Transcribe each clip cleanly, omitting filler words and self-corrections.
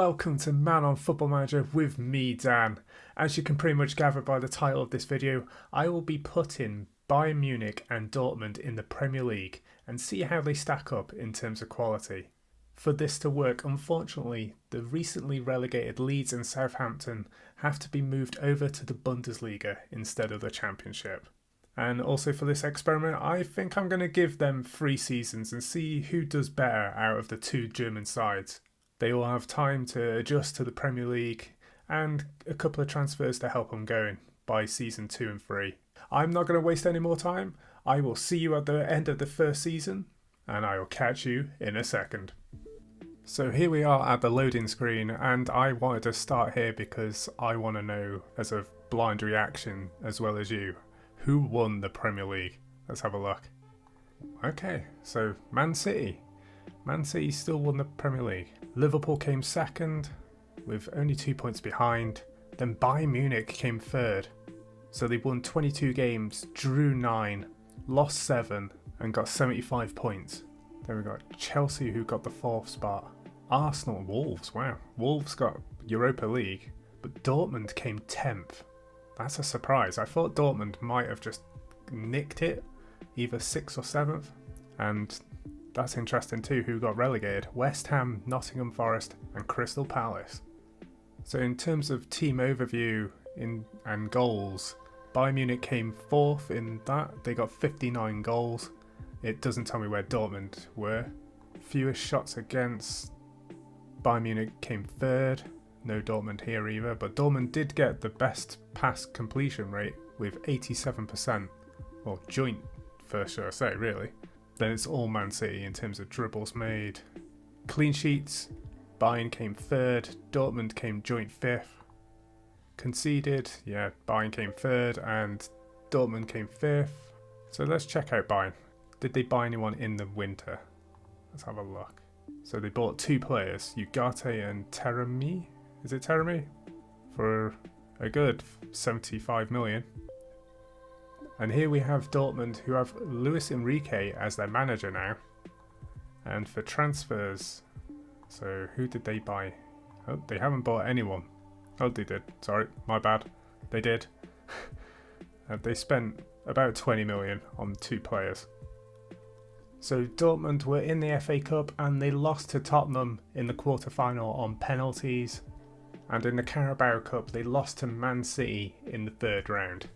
welcome to Man on Football Manager with me, Dan. As you can pretty much gather by the title of this video, I will be putting Bayern Munich and Dortmund in the Premier League and see how they stack up in terms of quality. For this to work, unfortunately, the recently relegated Leeds and Southampton have to be moved over to the Bundesliga instead of the Championship. And also for this experiment, I think I'm going to give them 3 seasons and see who does better out of the 2 German sides. They all have time to adjust to the Premier League and a couple of transfers to help them going by season 2 and 3. I'm not going to waste any more time. I will see you at the end of the first season and I will catch you in a second. So here we are at the loading screen, and I wanted to start here because I want to know, as a blind reaction as well as you, who won the Premier League. Let's have a look. Okay, so Man City. Man City still won the Premier League. Liverpool came second with only 2 points behind. Then Bayern Munich came third. So they won 22 games, drew 9, lost 7 and got 75 points. Then we got Chelsea, who got the 4th spot. Arsenal, Wolves, wow. Wolves got Europa League, but Dortmund came 10th. That's a surprise. I thought Dortmund might have just nicked it, either 6th or 7th. And that's interesting too, who got relegated. West Ham, Nottingham Forest and Crystal Palace. So in terms of team overview and goals, Bayern Munich came 4th in that. They got 59 goals. It doesn't tell me where Dortmund were. Fewest shots against. Bayern Munich came 3rd. No Dortmund here either, but Dortmund did get the best pass completion rate with 87%. Well, joint first, should I say, really. Then it's all Man City in terms of dribbles made. Clean sheets, Bayern came 3rd, Dortmund came joint 5th. Conceded, yeah, Bayern came 3rd and Dortmund came 5th. So let's check out Bayern. Did they buy anyone in the winter? Let's have a look. So they bought 2 players, Ugarte and Terami. Is it Terami? For a good 75 million. And here we have Dortmund, who have Luis Enrique as their manager now. And for transfers, so who did they buy? Oh, they haven't bought anyone. Oh, they did. Sorry, my bad. They did. They spent about 20 million on 2 players. So Dortmund were in the FA Cup and they lost to Tottenham in the quarter-final on penalties. And in the Carabao Cup they lost to Man City in the 3rd round.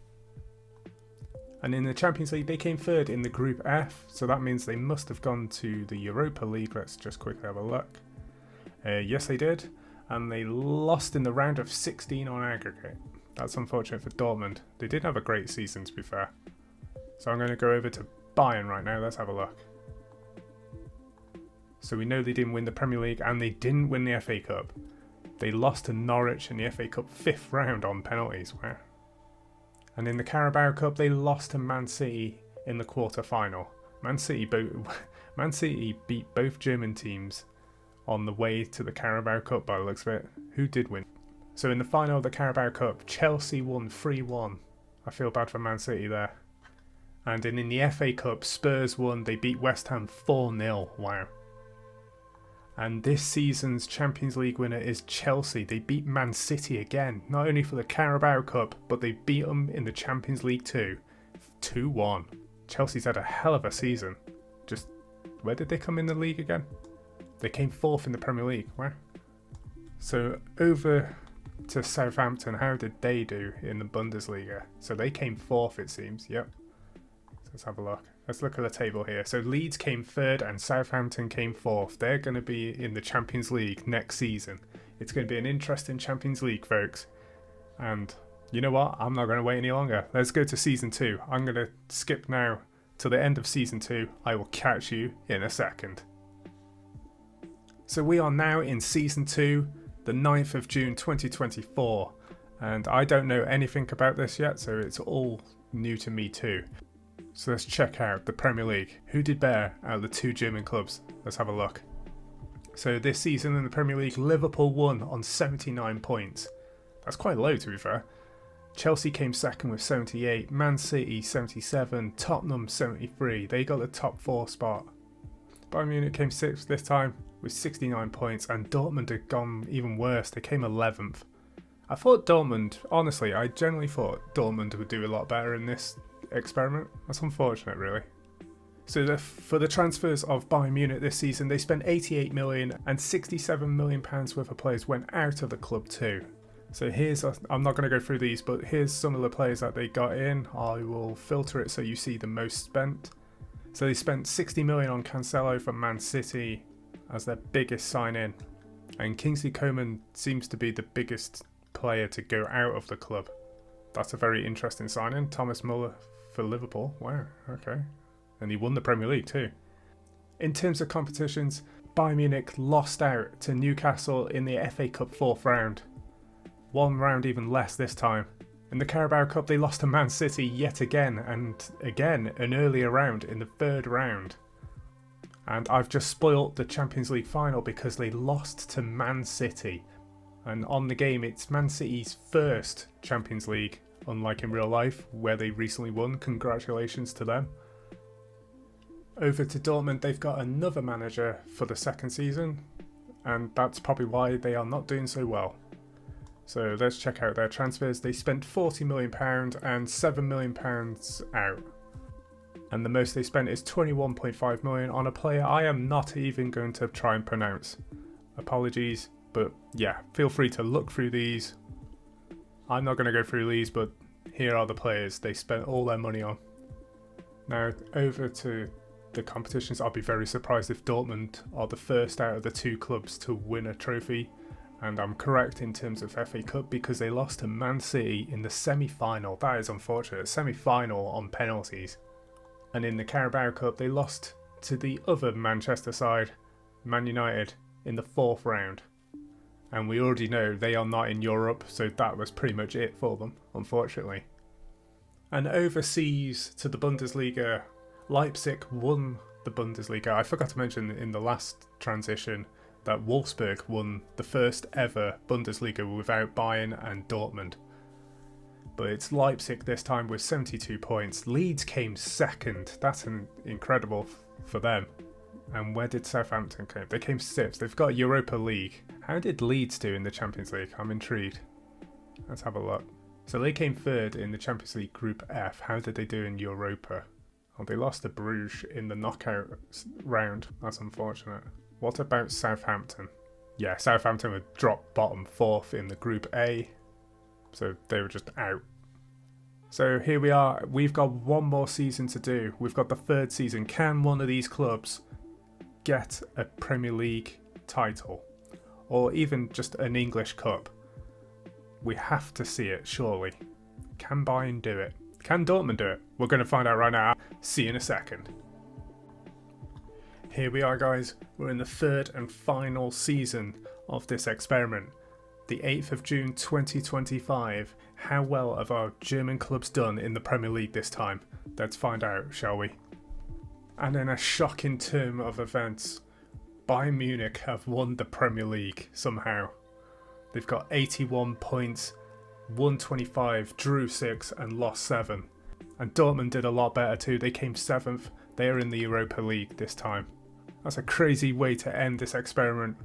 And in the Champions League they came 3rd in the Group F, so that means they must have gone to the Europa League. Let's just quickly have a look. Yes, they did, and they lost in the round of 16 on aggregate. That's unfortunate for Dortmund. They did have a great season, to be fair. So I'm going to go over to Bayern right now. Let's have a look. So we know they didn't win the Premier League and they didn't win the FA Cup. They lost to Norwich in the FA Cup 5th round on penalties. Wow. And in the Carabao Cup they lost to Man City in the quarter-final. Man City beat both German teams on the way to the Carabao Cup by the looks of it. Who did win? So in the final of the Carabao Cup, Chelsea won 3-1. I feel bad for Man City there. And in the FA Cup, Spurs won. They beat West Ham 4-0. Wow. And this season's Champions League winner is Chelsea. They beat Man City again, not only for the Carabao Cup, but they beat them in the Champions League too. 2-1. Chelsea's had a hell of a season. Just, where did they come in the league again? They came 4th in the Premier League. Wow. So over to Southampton, how did they do in the Bundesliga? So they came 4th, it seems. Yep. So let's have a look. Let's look at the table here. So Leeds came 3rd and Southampton came 4th. They're going to be in the Champions League next season. It's going to be an interesting Champions League, folks. And you know what? I'm not going to wait any longer. Let's go to season 2. I'm going to skip now to the end of season 2. I will catch you in a second. So we are now in season 2, the 9th of June 2024. And I don't know anything about this yet, so it's all new to me too. So let's check out the Premier League. Who did better out of the 2 German clubs? Let's have a look. So this season in the Premier League, Liverpool won on 79 points. That's quite low, to be fair. Chelsea came second with 78, Man City 77, Tottenham 73. They got the top 4 spot. Bayern Munich came 6th this time with 69 points, and Dortmund had gone even worse. They came 11th. I thought Dortmund, honestly, I generally thought Dortmund would do a lot better in this experiment. That's unfortunate, really. So for the transfers of Bayern Munich this season, they spent 88 million and 67 million pounds worth of players went out of the club too. So I'm not going to go through these, but here's some of the players that they got in. I will filter it so you see the most spent. So they spent 60 million on Cancelo from Man City as their biggest sign-in. And Kingsley Coman seems to be the biggest player to go out of the club. That's a very interesting sign-in. Thomas Muller for Liverpool. Wow, okay. And he won the Premier League too. In terms of competitions, Bayern Munich lost out to Newcastle in the FA Cup 4th round. One round even less this time. In the Carabao Cup they lost to Man City yet again, and again an earlier round in the 3rd round. And I've just spoilt the Champions League final because they lost to Man City. And on the game it's Man City's first Champions League, unlike in real life where they recently won. Congratulations to them. Over to Dortmund, they've got another manager for the 2nd season, and that's probably why they are not doing so well. So let's check out their transfers. They spent £40 million and £7 million out. And the most they spent is £21.5 million on a player I am not even going to try and pronounce. Apologies, but yeah, feel free to look through these. I'm not going to go through these, but here are the players they spent all their money on. Now over to the competitions. I'll be very surprised if Dortmund are the first out of the 2 clubs to win a trophy. And I'm correct in terms of FA Cup because they lost to Man City in the semi-final. That is unfortunate. Semi-final on penalties. And in the Carabao Cup they lost to the other Manchester side, Man United, in the 4th round. And we already know they are not in Europe, so that was pretty much it for them, unfortunately. And overseas to the Bundesliga, Leipzig won the Bundesliga. I forgot to mention in the last transition that Wolfsburg won the first ever Bundesliga without Bayern and Dortmund. But it's Leipzig this time with 72 points. Leeds came 2nd. That's incredible for them. And where did Southampton come? They came 6th. They've got Europa League. How did Leeds do in the Champions League? I'm intrigued. Let's have a look. So they came 3rd in the Champions League Group F. How did they do in Europa? Oh, they lost to Bruges in the knockout round. That's unfortunate. What about Southampton? Yeah, Southampton would drop bottom 4th in the Group A. So they were just out. So here we are. We've got one more season to do. We've got the 3rd season. Can one of these clubs get a Premier League title? Or even just an English Cup? We have to see it, surely. Can Bayern do it? Can Dortmund do it? We're going to find out right now. See you in a second. Here we are, guys. We're in the 3rd and final season of this experiment. The 8th of June 2025. How well have our German clubs done in the Premier League this time? Let's find out, shall we? And in a shocking turn of events, Bayern Munich have won the Premier League somehow. They've got 81 points, won 25, drew 6 and lost 7. And Dortmund did a lot better too. They came 7th. They are in the Europa League this time. That's a crazy way to end this experiment.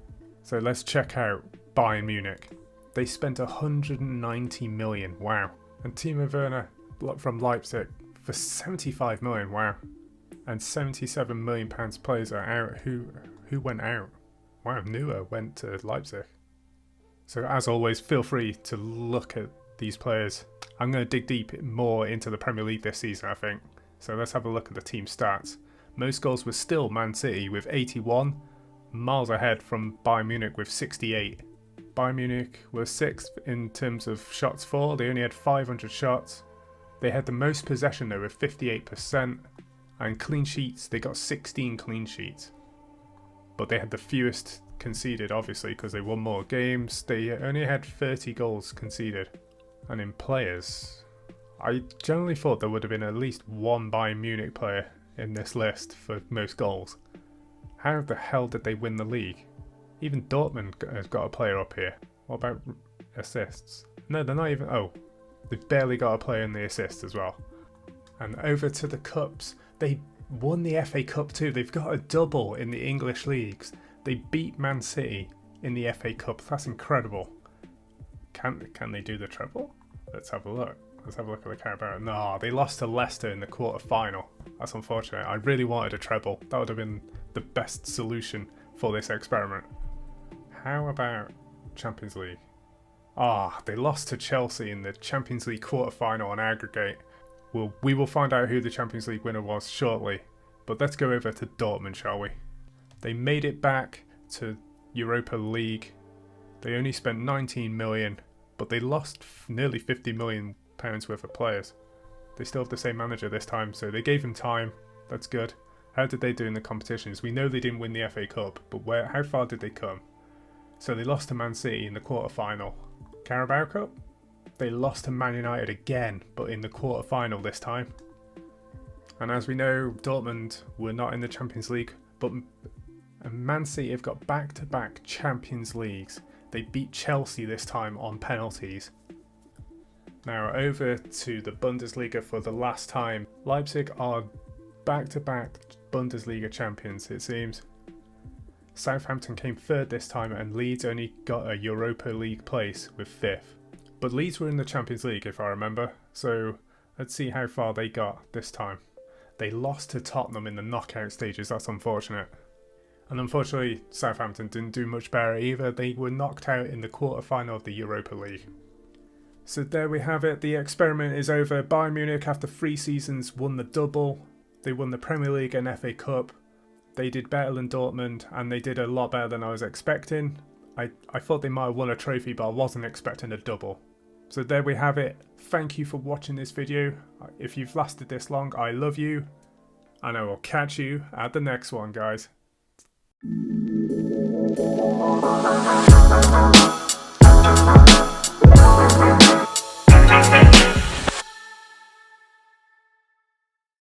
So let's check out Bayern Munich. They spent 190 million, wow. And Timo Werner from Leipzig for 75 million, wow. And 77 million pounds players are out. Who went out? Wow, Neuer went to Leipzig. So as always, feel free to look at these players. I'm going to dig deep more into the Premier League this season, I think. So let's have a look at the team stats. Most goals were still Man City with 81, miles ahead from Bayern Munich with 68. Bayern Munich were 6th in terms of shots for. They only had 500 shots. They had the most possession though with 58%. And clean sheets, they got 16 clean sheets. But they had the fewest conceded, obviously, because they won more games. They only had 30 goals conceded. And in players, I generally thought there would have been at least one Bayern Munich player in this list for most goals. How the hell did they win the league? Even Dortmund has got a player up here. What about assists? No, they're not even... Oh, they've barely got a player in the assists as well. And over to the cups. They won the FA Cup too. They've got a double in the English leagues. They beat Man City in the FA Cup. That's incredible. Can they do the treble? Let's have a look. Let's have a look at the Carabao. No, they lost to Leicester in the quarter-final. That's unfortunate. I really wanted a treble. That would have been the best solution for this experiment. How about Champions League? They lost to Chelsea in the Champions League quarter-final on aggregate. We will find out who the Champions League winner was shortly. But let's go over to Dortmund, shall we? They made it back to Europa League. They only spent 19 million, but they lost nearly 50 million pounds worth of players. They still have the same manager this time, so they gave him time. That's good. How did they do in the competitions? We know they didn't win the FA Cup, but how far did they come? So they lost to Man City in the quarter-final. Carabao Cup? They lost to Man United again, but in the quarter-final this time. And as we know, Dortmund were not in the Champions League, but Man City have got back-to-back Champions Leagues. They beat Chelsea this time on penalties. Now over to the Bundesliga for the last time. Leipzig are back-to-back Bundesliga champions, it seems. Southampton came third this time, and Leeds only got a Europa League place with fifth. But Leeds were in the Champions League, if I remember, so let's see how far they got this time. They lost to Tottenham in the knockout stages. That's unfortunate. And unfortunately, Southampton didn't do much better either. They were knocked out in the quarter-final of the Europa League. So there we have it. The experiment is over. Bayern Munich, after 3 seasons, won the double. They won the Premier League and FA Cup. They did better than Dortmund, and they did a lot better than I was expecting. I thought they might have won a trophy, but I wasn't expecting a double. So there we have it. Thank you for watching this video. If you've lasted this long, I love you. And I will catch you at the next one, guys.